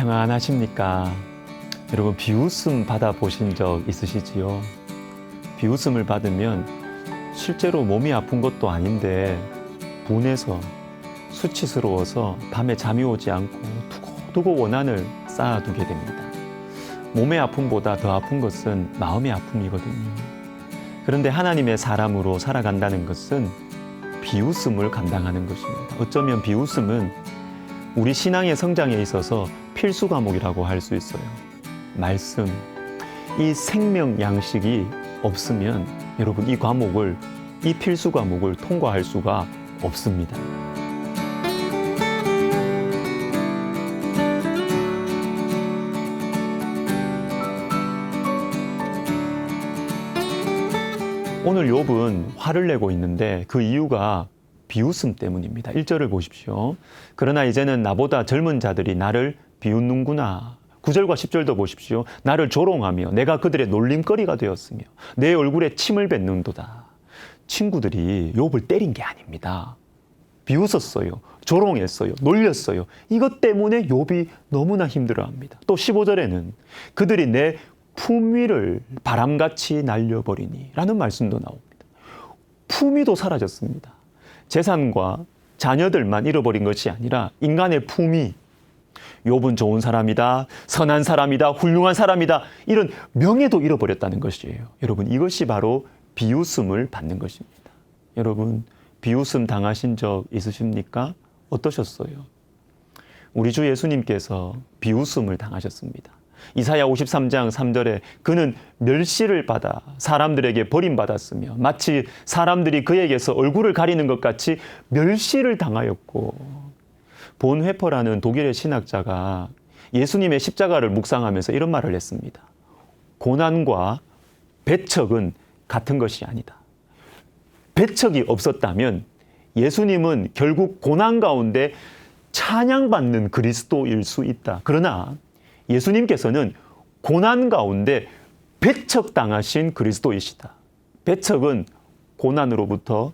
평안하십니까? 여러분, 비웃음 받아보신 적 있으시지요? 비웃음을 받으면 실제로 몸이 아픈 것도 아닌데 분해서 수치스러워서 밤에 잠이 오지 않고 두고두고 원한을 쌓아두게 됩니다. 몸의 아픔보다 더 아픈 것은 마음의 아픔이거든요. 그런데 하나님의 사람으로 살아간다는 것은 비웃음을 감당하는 것입니다. 어쩌면 비웃음은 우리 신앙의 성장에 있어서 필수 과목이라고 할 수 있어요. 말씀, 이 생명 양식이 없으면 여러분 이 필수 과목을 통과할 수가 없습니다. 오늘 욥은 화를 내고 있는데 그 이유가 비웃음 때문입니다. 1절을 보십시오. 그러나 이제는 나보다 젊은 자들이 나를 비웃는구나. 9절과 10절도 보십시오. 나를 조롱하며 내가 그들의 놀림거리가 되었으며 내 얼굴에 침을 뱉는도다. 친구들이 욥을 때린 게 아닙니다. 비웃었어요. 조롱했어요. 놀렸어요. 이것 때문에 욥이 너무나 힘들어합니다. 또 15절에는 그들이 내 품위를 바람같이 날려버리니 라는 말씀도 나옵니다. 품위도 사라졌습니다. 재산과 자녀들만 잃어버린 것이 아니라 인간의 품위, 욥은 좋은 사람이다, 선한 사람이다, 훌륭한 사람이다, 이런 명예도 잃어버렸다는 것이에요. 여러분, 이것이 바로 비웃음을 받는 것입니다. 여러분, 비웃음 당하신 적 있으십니까? 어떠셨어요? 우리 주 예수님께서 비웃음을 당하셨습니다. 이사야 53장 3절에 그는 멸시를 받아 사람들에게 버림받았으며 마치 사람들이 그에게서 얼굴을 가리는 것 같이 멸시를 당하였고, 본 회퍼라는 독일의 신학자가 예수님의 십자가를 묵상하면서 이런 말을 했습니다. 고난과 배척은 같은 것이 아니다. 배척이 없었다면 예수님은 결국 고난 가운데 찬양받는 그리스도일 수 있다. 그러나 예수님께서는 고난 가운데 배척당하신 그리스도이시다. 배척은 고난으로부터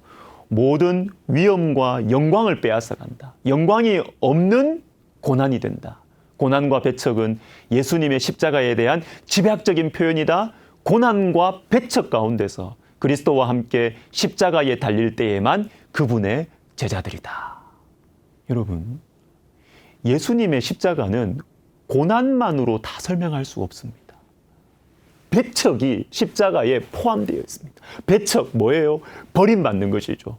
모든 위엄과 영광을 빼앗아간다. 영광이 없는 고난이 된다. 고난과 배척은 예수님의 십자가에 대한 집약적인 표현이다. 고난과 배척 가운데서 그리스도와 함께 십자가에 달릴 때에만 그분의 제자들이다. 여러분, 예수님의 십자가는 고난만으로 다 설명할 수 없습니다. 배척이 십자가에 포함되어 있습니다. 배척 뭐예요? 버림받는 것이죠.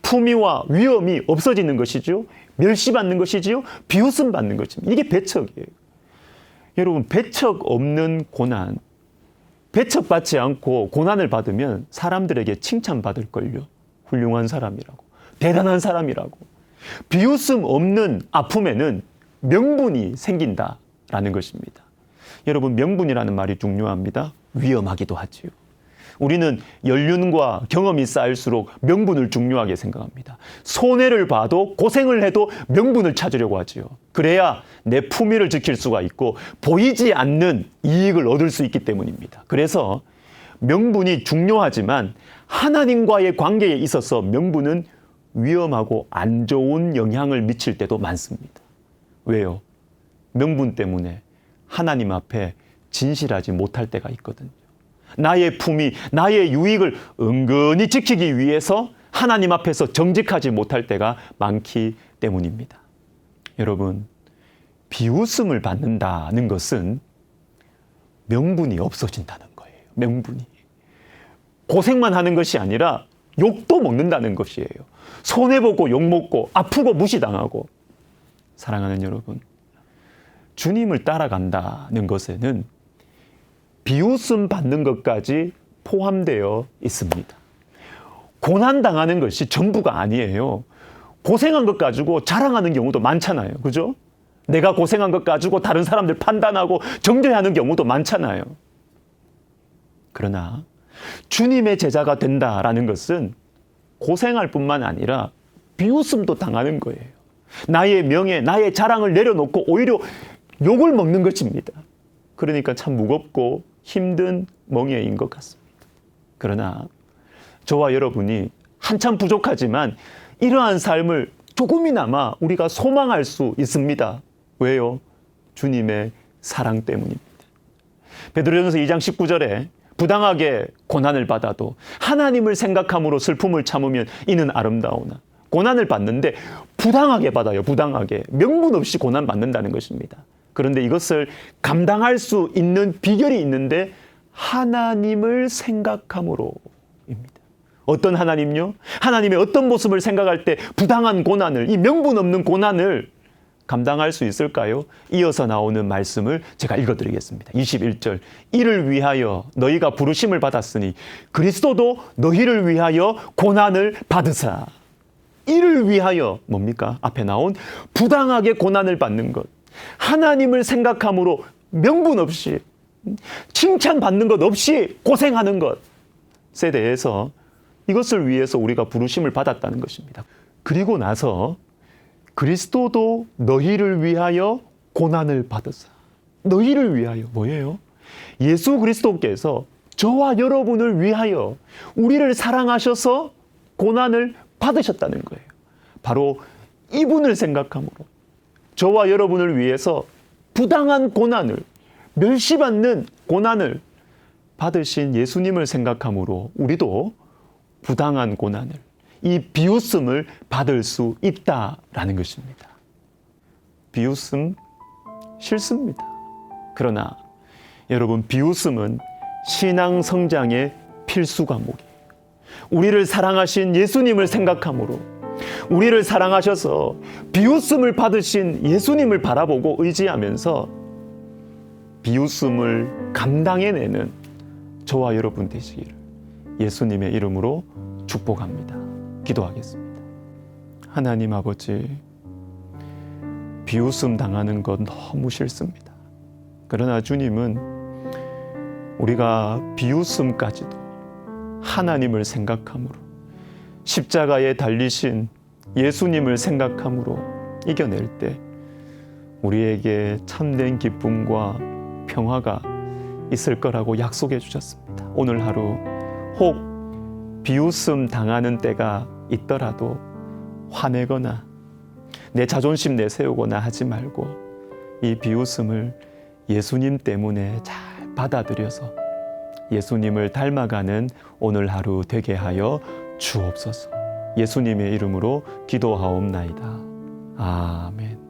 품위와 위엄이 없어지는 것이죠. 멸시받는 것이지요. 비웃음 받는 것입니다. 이게 배척이에요. 여러분, 배척 없는 고난, 배척받지 않고 고난을 받으면 사람들에게 칭찬받을걸요. 훌륭한 사람이라고, 대단한 사람이라고. 비웃음 없는 아픔에는 명분이 생긴다라는 것입니다. 여러분, 명분이라는 말이 중요합니다. 위험하기도 하지요. 우리는 연륜과 경험이 쌓일수록 명분을 중요하게 생각합니다. 손해를 봐도 고생을 해도 명분을 찾으려고 하지요. 그래야 내 품위를 지킬 수가 있고 보이지 않는 이익을 얻을 수 있기 때문입니다. 그래서 명분이 중요하지만 하나님과의 관계에 있어서 명분은 위험하고 안 좋은 영향을 미칠 때도 많습니다. 왜요? 명분 때문에 하나님 앞에 진실하지 못할 때가 있거든요. 나의 품위, 나의 유익을 은근히 지키기 위해서 하나님 앞에서 정직하지 못할 때가 많기 때문입니다. 여러분, 비웃음을 받는다는 것은 명분이 없어진다는 거예요. 명분이. 고생만 하는 것이 아니라 욕도 먹는다는 것이에요. 손해보고 욕먹고 아프고 무시당하고. 사랑하는 여러분, 주님을 따라간다는 것에는 비웃음 받는 것까지 포함되어 있습니다. 고난당하는 것이 전부가 아니에요. 고생한 것 가지고 자랑하는 경우도 많잖아요. 그죠? 내가 고생한 것 가지고 다른 사람들 판단하고 정죄하는 경우도 많잖아요. 그러나 주님의 제자가 된다라는 것은 고생할 뿐만 아니라 비웃음도 당하는 거예요. 나의 명예, 나의 자랑을 내려놓고 오히려 욕을 먹는 것입니다. 그러니까 참 무겁고 힘든 멍에인 것 같습니다. 그러나 저와 여러분이 한참 부족하지만 이러한 삶을 조금이나마 우리가 소망할 수 있습니다. 왜요? 주님의 사랑 때문입니다. 베드로전서 2장 19절에 부당하게 고난을 받아도 하나님을 생각함으로 슬픔을 참으면 이는 아름다우나, 고난을 받는데 부당하게 받아요. 부당하게. 명분 없이 고난 받는다는 것입니다. 그런데 이것을 감당할 수 있는 비결이 있는데 하나님을 생각함으로입니다. 어떤 하나님요? 하나님의 어떤 모습을 생각할 때 부당한 고난을, 이 명분 없는 고난을 감당할 수 있을까요? 이어서 나오는 말씀을 제가 읽어드리겠습니다. 21절. 이를 위하여 너희가 부르심을 받았으니 그리스도도 너희를 위하여 고난을 받으사. 이를 위하여 뭡니까? 앞에 나온 부당하게 고난을 받는 것, 하나님을 생각함으로 명분 없이, 칭찬받는 것 없이 고생하는 것에 대해서, 이것을 위해서 우리가 부르심을 받았다는 것입니다. 그리고 나서 그리스도도 너희를 위하여 고난을 받으사. 너희를 위하여 뭐예요? 예수 그리스도께서 저와 여러분을 위하여 우리를 사랑하셔서 고난을 받으셨다는 거예요. 바로 이분을 생각함으로 저와 여러분을 위해서 부당한 고난을, 멸시받는 고난을 받으신 예수님을 생각함으로 우리도 부당한 고난을, 이 비웃음을 받을 수 있다라는 것입니다. 비웃음 싫습니다. 그러나 여러분, 비웃음은 신앙 성장의 필수 과목이에요. 우리를 사랑하신 예수님을 생각함으로, 우리를 사랑하셔서 비웃음을 받으신 예수님을 바라보고 의지하면서 비웃음을 감당해내는 저와 여러분 되시기를 예수님의 이름으로 축복합니다. 기도하겠습니다. 하나님 아버지, 비웃음 당하는 건 너무 싫습니다. 그러나 주님은 우리가 비웃음까지도 하나님을 생각함으로, 십자가에 달리신 예수님을 생각함으로 이겨낼 때 우리에게 참된 기쁨과 평화가 있을 거라고 약속해 주셨습니다. 오늘 하루 혹 비웃음 당하는 때가 있더라도 화내거나 내 자존심 내세우거나 하지 말고 이 비웃음을 예수님 때문에 잘 받아들여서 예수님을 닮아가는 오늘 하루 되게 하여 주옵소서. 예수님의 이름으로 기도하옵나이다. 아멘.